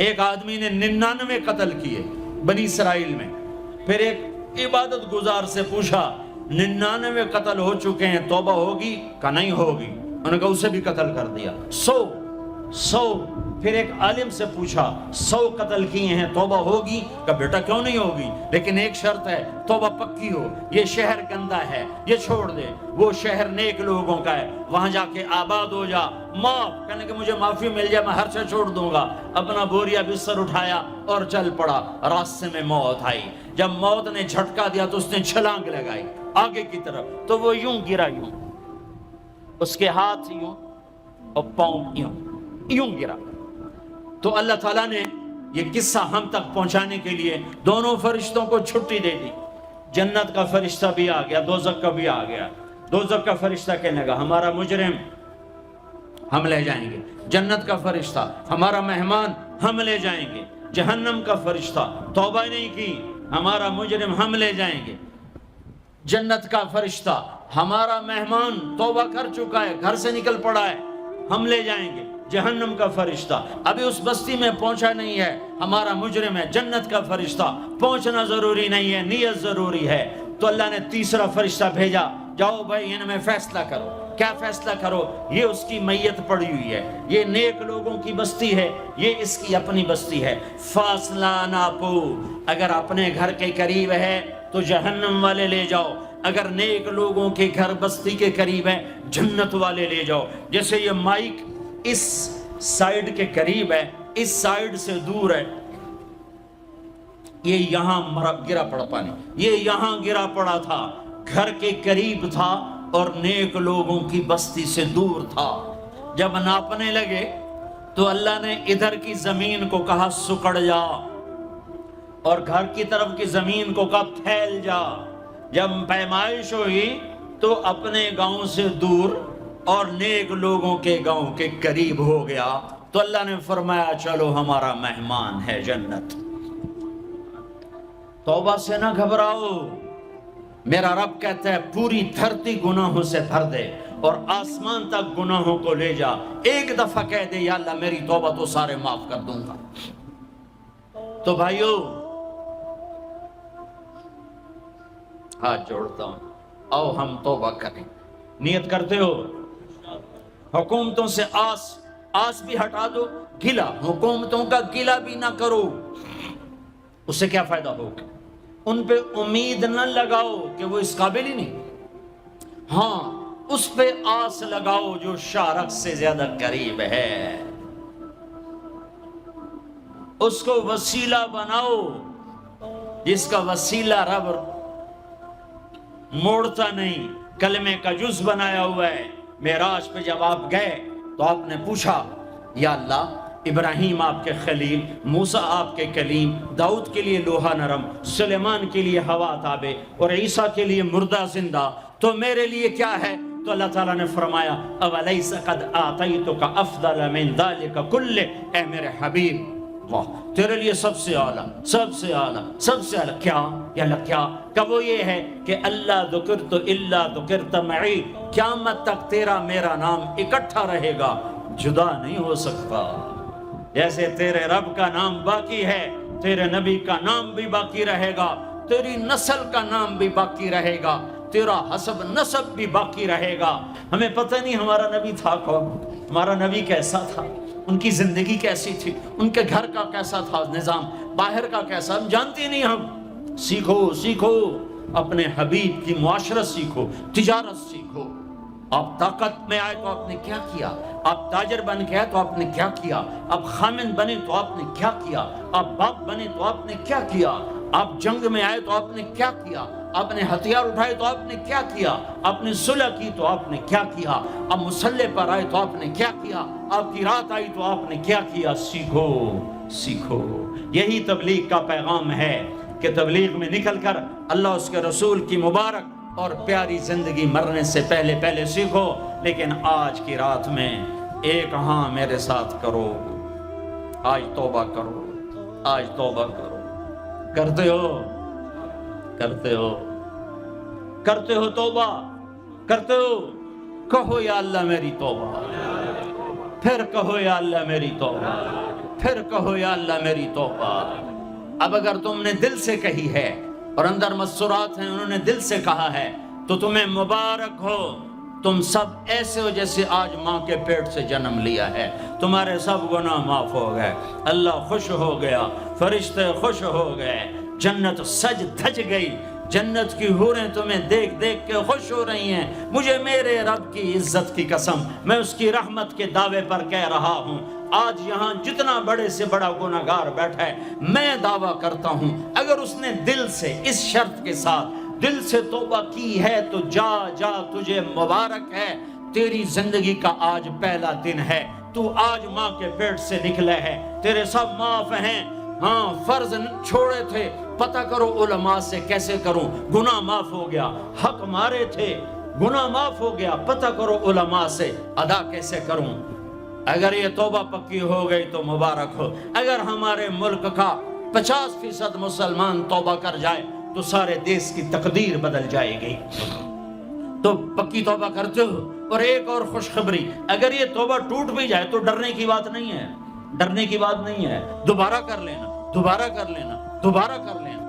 ایک آدمی نے 99 قتل کیے بنی اسرائیل میں. پھر ایک عبادت گزار سے پوچھا 99 قتل ہو چکے ہیں، توبہ ہوگی کہ نہیں ہوگی؟ انہوں نے کہا اسے بھی قتل کر دیا. 100. پھر ایک عالم سے پوچھا 100 قتل کیے ہیں، توبہ ہوگی؟ کہ بیٹا کیوں نہیں ہوگی، لیکن ایک شرط ہے، توبہ پکی ہو. یہ شہر گندا ہے، یہ چھوڑ دے. وہ شہر نیک لوگوں کا ہے، وہاں جا کے آباد ہو جا. معاف کہنے کہ مجھے معافی مل جائے میں ہر شے چھوڑ دوں گا. اپنا بوریا بستر اٹھایا اور چل پڑا. راستے میں موت آئی. جب موت نے جھٹکا دیا تو اس نے چھلانگ لگائی آگے کی طرف، تو وہ یوں گرا، یوں اس کے ہاتھ یوں اور پاؤں یوں گرا. تو اللہ تعالیٰ نے یہ قصہ ہم تک پہنچانے کے لیے دونوں فرشتوں کو چھٹی دے دی. جنت کا فرشتہ بھی آ گیا، دوزخ کا بھی آ گیا. دوزخ کا فرشتہ کہنے لگا ہمارا مجرم ہم لے جائیں گے. جنت کا فرشتہ ہمارا مہمان ہم لے جائیں گے. جہنم کا فرشتہ توبہ نہیں کی ہمارا مجرم ہم لے جائیں گے. جنت کا فرشتہ ہمارا مہمان توبہ کر چکا ہے، گھر سے نکل پڑا ہے، ہم لے جائیں گے. جہنم کا فرشتہ ابھی اس بستی میں پہنچا نہیں ہے، ہمارا مجرم ہے. جنت کا فرشتہ پہنچنا ضروری نہیں ہے، نیت ضروری ہے. تو اللہ نے تیسرا فرشتہ بھیجا، جاؤ بھائی ان میں فیصلہ کرو. کیا فیصلہ کرو؟ یہ اس کی میت پڑی ہوئی ہے، یہ نیک لوگوں کی بستی ہے، یہ اس کی اپنی بستی ہے. فاصلہ ناپو، اگر اپنے گھر کے قریب ہے تو جہنم والے لے جاؤ، اگر نیک لوگوں کے گھر بستی کے قریب ہے جنت والے لے جاؤ. جیسے یہ مائک اس سائیڈ کے قریب ہے، اس سائیڈ سے دور ہے، یہ یہاں گرا پڑا پانی، یہ یہاں گرا پڑا تھا، گھر کے قریب تھا اور نیک لوگوں کی بستی سے دور تھا. جب ناپنے لگے تو اللہ نے ادھر کی زمین کو کہا سکڑ جا، اور گھر کی طرف کی زمین کو کہا پھیل جا. جب پیمائش ہوئی تو اپنے گاؤں سے دور اور نیک لوگوں کے گاؤں کے قریب ہو گیا. تو اللہ نے فرمایا چلو ہمارا مہمان ہے جنت. توبہ سے نہ گھبراؤ، میرا رب کہتا ہے پوری دھرتی گناہوں سے بھر دے اور آسمان تک گناہوں کو لے جا. ایک دفعہ کہہ دے یا اللہ میری توبہ تو سارے معاف کر دوں گا. تو بھائیو ہاتھ جوڑتا ہوں، آؤ ہم توبہ کریں. نیت کرتے ہو؟ حکومتوں سے آس بھی ہٹا دو، گلا حکومتوں کا گلا بھی نہ کرو. اس سے کیا فائدہ ہوگا؟ ان پہ امید نہ لگاؤ کہ وہ اس قابل ہی نہیں. ہاں اس پہ آس لگاؤ جو شارق سے زیادہ قریب ہے، اس کو وسیلہ بناؤ جس کا وسیلہ رب موڑتا نہیں، کلمے کا جز بنایا ہوا ہے. معراج پہ جب آپ گئے تو آپ نے پوچھا یا اللہ ابراہیم آپ کے خلیل، موسیٰ آپ کے کلیم، داؤد کے لیے لوہا نرم، سلیمان کے لیے ہوا تابع اور عیسیٰ کے لیے مردہ زندہ، تو میرے لیے کیا ہے؟ تو اللہ تعالیٰ نے فرمایا اولیس قد آتیتک افضل من ذلک کلہ، اے میرے حبیب واہ تیرے لیے سب سے اعلیٰ، سب سے اعلیٰ، سب سے اعلیٰ کیا؟ یا اللہ کیا؟ کہ وہ یہ ہے کہ اللہ ذکرت الا ذکرت معی، قیامت تک تیرا میرا نام اکٹھا رہے گا، جدا نہیں ہو سکتا. جیسے تیرے رب کا نام باقی ہے، تیرے نبی کا نام بھی باقی رہے گا، تیری نسل کا نام بھی باقی رہے گا، تیرا حسب نسب بھی باقی رہے گا. ہمیں پتہ نہیں ہمارا نبی تھا کون، ہمارا نبی کیسا تھا، ان کی زندگی کیسی تھی، ان کے گھر کا کیسا تھا نظام، باہر کا کیسا، ہم جانتے نہیں. ہم سیکھو اپنے حبیب کی معاشرت سیکھو، تجارت سیکھو. آپ طاقت میں آئے تو آپ نے کیا کیا، آپ تاجر بن کے آئے تو آپ نے کیا کیا، آپ خامن بنے تو آپ نے کیا کیا، آپ باپ بنے تو آپ نے کیا کیا، آپ جنگ میں آئے تو آپ نے کیا کیا، آپ نے ہتھیار اٹھائے تو آپ نے کیا کیا، آپ نے صلح کی تو آپ نے کیا کیا، آپ مسلح پر آئے تو آپ نے کیا کیا، آپ کی رات آئی تو آپ نے کیا کیا. سیکھو. یہی تبلیغ کا پیغام ہے کہ تبلیغ میں نکل کر اللہ اس کے رسول کی مبارک اور پیاری زندگی مرنے سے پہلے سیکھو. لیکن آج کی رات میں ایک ہاں میرے ساتھ کرو، آج توبہ کرو، آج توبہ کرو. کرتے ہو توبہ، کرتے ہو؟ کہو یا اللہ میری توبہ، پھر کہو یا اللہ میری توبہ، پھر کہو یا اللہ میری توبہ۔ اب اگر تم نے دل سے کہی ہے اور اندر مسورات ہیں انہوں نے دل سے کہا ہے تو تمہیں مبارک ہو، تم سب ایسے ہو جیسے آج ماں کے پیٹ سے جنم لیا ہے، تمہارے سب گناہ معاف ہو گئے، اللہ خوش ہو گیا، فرشتے خوش ہو گئے، جنت سج دھج گئی، جنت کی حوریں تمہیں دیکھ دیکھ کے خوش ہو رہی ہیں۔ مجھے میرے رب کی عزت کی قسم، میں اس کی رحمت کے دعوے پر کہہ رہا ہوں، آج یہاں جتنا بڑے سے بڑا گناہگار بیٹھا ہے، میں دعویٰ کرتا ہوں اگر اس نے دل سے اس شرط کے ساتھ دل سے توبہ کی ہے تو جا جا تجھے مبارک ہے، تیری زندگی کا آج پہلا دن ہے، تو آج ماں کے پیٹ سے نکلے ہے، تیرے سب معاف ہیں۔ ہاں فرض چھوڑے تھے، پتہ کرو علماء سے کیسے کروں، گناہ معاف ہو گیا، حق مارے تھے گناہ معاف ہو گیا، پتہ کرو علماء سے ادا کیسے کروں۔ اگر یہ توبہ پکی ہو گئی تو مبارک ہو۔ اگر ہمارے ملک کا 50% مسلمان توبہ کر جائے تو سارے دیش کی تقدیر بدل جائے گی۔ تو پکی توبہ کرتے ہو۔ اور ایک اور خوشخبری، اگر یہ توبہ ٹوٹ بھی جائے تو ڈرنے کی بات نہیں ہے، ڈرنے کی بات نہیں ہے، دوبارہ کر لینا، دوبارہ کر لینا، دوبارہ کر لینا۔